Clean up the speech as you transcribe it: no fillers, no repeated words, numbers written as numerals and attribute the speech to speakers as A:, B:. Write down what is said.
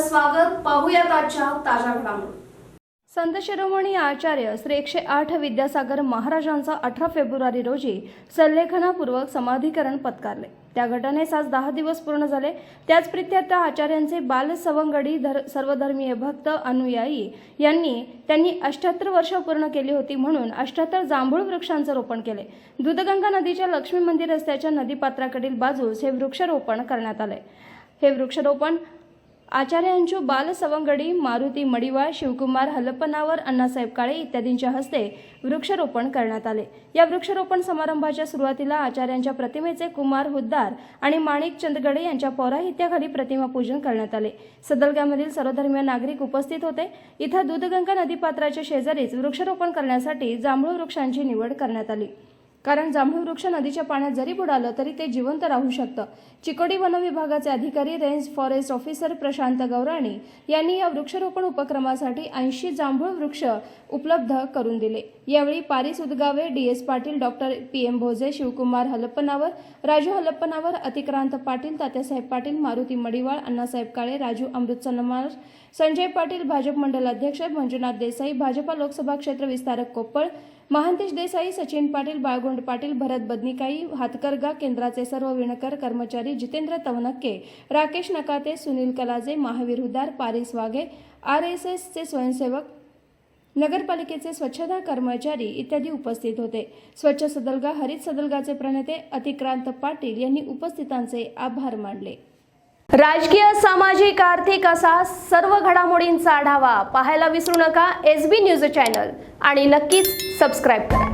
A: आपलं स्वागत. पाहूयात आजच्या ताज्या घडामोडी.
B: संत शिरोमणी आचार्य श्री 108 विद्यासागर महाराजांचा 18 फेब्रुवारी रोजी संलेखनापूर्वक समाधीकरण पत्कारले. त्या घटनेस आज 10 दिवस पूर्ण झाले. त्याच प्रित्यर्थ आचार्यांचे बाल सवंगडी सर्वधर्मीय भक्त अनुयायी त्यांनी 78 वर्ष पूर्ण केली होती म्हणून 78 जांभूळ वृक्षांचे रोपण केले. दूधगंगा नदीच्या लक्ष्मी मंदिर रस्त्याच्या नदीपात्राकडील बाजूस हे वृक्षारोपण करण्यात आले. हे वृक्षारोपण आचार्यांचो बाल सवंगडी मारुती मडिवाळ, शिवकुमार हलपनावर, अण्णासाहेब काळे इत्यादींच्या हस्ते वृक्षारोपण करण्यात आले. या वृक्षारोपण समारंभाच्या सुरुवातीला आचार्यांच्या प्रतिमेचे कुमार हुद्दार आणि माणिक चंदगडे यांच्या पौराहित्याखाली प्रतिमा पूजन करण्यात आले. सदलगामधील सर्वधर्मीय नागरिक उपस्थित होते. इथं दूधगंगा नदीपात्राच्या शेजारीच वृक्षारोपण करण्यासाठी जांभूळ वृक्षांची निवड करण्यात आली. कारण जांभूळ वृक्ष नदीच्या पाण्यात जरी बुडालं तरी ते जिवंत राहू शकतं. चिकोडी वन विभागाचे अधिकारी रेंज फॉरेस्ट ऑफिसर प्रशांत गौराणी यांनी या वृक्षारोपण उपक्रमासाठी 80 जांभूळ वृक्ष उपलब्ध करून दिले. यावेळी Paris Udgave, DS Patil, doctor PM Bhoje, Shivkumar Halpanavar, Raju Halpanavar, Atikrant Patil, Tatyasaheb Patil, Maruti Madiwal, Annasaheb Kale, Raju Amrut Sannamar, Sanjay Patil, Bhajap मंडल अध्यक्ष, मंजुनाथ देसाई, भाजपा लोकसभा क्षेत्र विस्तारक कोप्पळ, महांतेश देसाई, सचिन पाटील, बाळगोंड पाटील, भरत बदनिकाई, हातकरगा केंद्राचे सर्व विणकर कर्मचारी, जितेंद्र तवनक्के, राकेश नकाते, सुनील कलाजे, महावीर हुद्दार, पारिस वाघे, RSSचे स्वयंसेवक, नगरपालिकेचे स्वच्छता कर्मचारी इत्यादी उपस्थित होते. स्वच्छ सदलगा हरित सदलगाचे प्रणेते अतिक्रांत पाटील यांनी उपस्थितांचे आभार मानले.
A: राजकीय, सामाजिक, आर्थिक असा सर्व घडामोडींचा आढावा पाहायला विसरू नका SB न्यूज चॅनल आणि नक्कीच सबस्क्राईब करा.